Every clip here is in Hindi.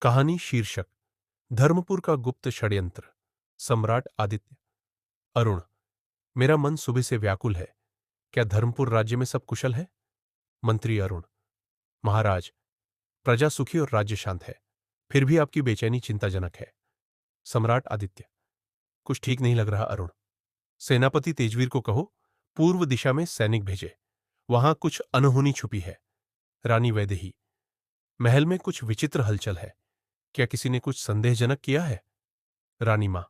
कहानी शीर्षक धर्मपुर का गुप्त षड्यंत्र। सम्राट आदित्य। अरुण। मेरा मन सुबह से व्याकुल है। क्या धर्मपुर राज्य में सब कुशल है? मंत्री अरुण। महाराज, प्रजा सुखी और राज्य शांत है, फिर भी आपकी बेचैनी चिंताजनक है। सम्राट आदित्य। कुछ ठीक नहीं लग रहा अरुण। सेनापति तेजवीर को कहो पूर्व दिशा में सैनिक भेजे, वहां कुछ अनहोनी छुपी है। रानी वैदेही। महल में कुछ विचित्र हलचल है, क्या किसी ने कुछ संदेहजनक किया है? रानी मां।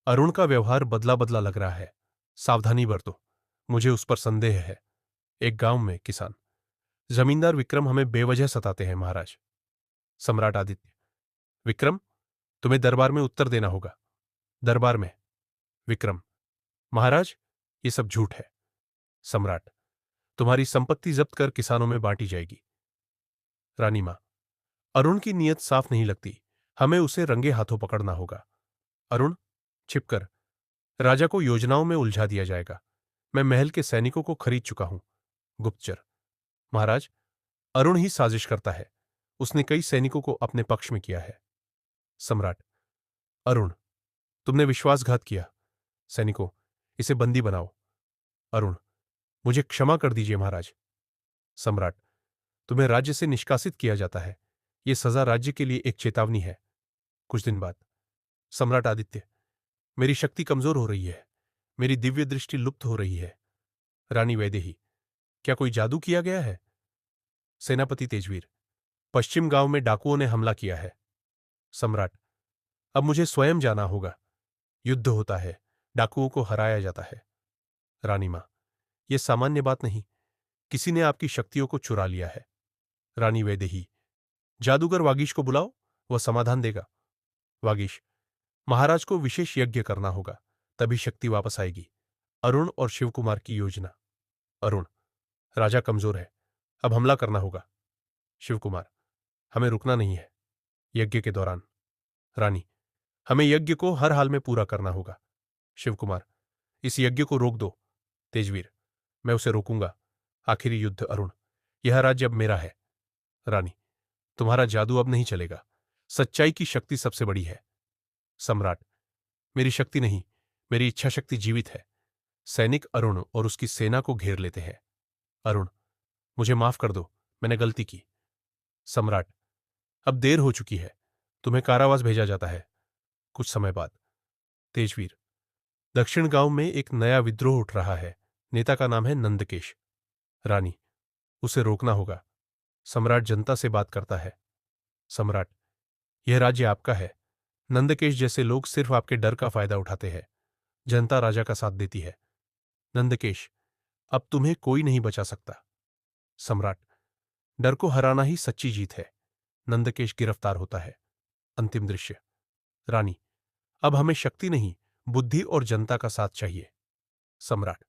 अरुण का व्यवहार बदला बदला लग रहा है, सावधानी बरतो, मुझे उस पर संदेह है। एक गांव में किसान। जमींदार विक्रम हमें बेवजह सताते हैं महाराज। सम्राट आदित्य। विक्रम, तुम्हें दरबार में उत्तर देना होगा। दरबार में। विक्रम। महाराज, ये सब झूठ है। सम्राट। तुम्हारी संपत्ति जब्त कर किसानों में बांटी जाएगी। रानी मां। अरुण की नीयत साफ नहीं लगती, हमें उसे रंगे हाथों पकड़ना होगा। अरुण, छिपकर राजा को योजनाओं में उलझा दिया जाएगा। मैं महल के सैनिकों को खरीद चुका हूं। गुप्तचर। महाराज, अरुण ही साजिश करता है, उसने कई सैनिकों को अपने पक्ष में किया है। सम्राट। अरुण, तुमने विश्वासघात किया। सैनिकों, इसे बंदी बनाओ। अरुण। मुझे क्षमा कर दीजिए महाराज। सम्राट। तुम्हें राज्य से निष्कासित किया जाता है, यह सजा राज्य के लिए एक चेतावनी है। कुछ दिन बाद। सम्राट आदित्य। मेरी शक्ति कमजोर हो रही है, मेरी दिव्य दृष्टि लुप्त हो रही है। रानी वैदेही। क्या कोई जादू किया गया है? सेनापति तेजवीर। पश्चिम गांव में डाकुओं ने हमला किया है। सम्राट। अब मुझे स्वयं जाना होगा। युद्ध होता है, डाकुओं को हराया जाता है। रानी मां। यह सामान्य बात नहीं, किसी ने आपकी शक्तियों को चुरा लिया है। रानी वैदेही। जादूगर वागीश को बुलाओ, वह समाधान देगा। वागीश। महाराज को विशेष यज्ञ करना होगा, तभी शक्ति वापस आएगी। अरुण और शिवकुमार की योजना। अरुण। राजा कमजोर है, अब हमला करना होगा। शिवकुमार। हमें रुकना नहीं है। यज्ञ के दौरान। रानी। हमें यज्ञ को हर हाल में पूरा करना होगा। शिवकुमार। इस यज्ञ को रोक दो। तेजवीर। मैं उसे रोकूंगा। आखिरी युद्ध अरुण, यह राज्य अब मेरा है। रानी। तुम्हारा जादू अब नहीं चलेगा, सच्चाई की शक्ति सबसे बड़ी है। सम्राट। मेरी शक्ति नहीं, मेरी इच्छा शक्ति जीवित है। सैनिक अरुण और उसकी सेना को घेर लेते हैं। अरुण। मुझे माफ कर दो, मैंने गलती की। सम्राट। अब देर हो चुकी है, तुम्हें कारावास भेजा जाता है। कुछ समय बाद। तेजवीर। दक्षिण गांव में एक नया विद्रोह उठ रहा है, नेता का नाम है नंदकेश। रानी। उसे रोकना होगा। सम्राट जनता से बात करता है। सम्राट। यह राज्य आपका है, नंदकेश जैसे लोग सिर्फ आपके डर का फायदा उठाते हैं। जनता राजा का साथ देती है। नंदकेश, अब तुम्हें कोई नहीं बचा सकता। सम्राट। डर को हराना ही सच्ची जीत है। नंदकेश गिरफ्तार होता है। अंतिम दृश्य। रानी। अब हमें शक्ति नहीं, बुद्धि और जनता का साथ चाहिए। सम्राट।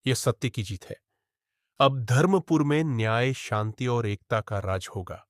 यह सत्य की जीत है। अब धर्मपुर में न्याय, शांति और एकता का राज होगा।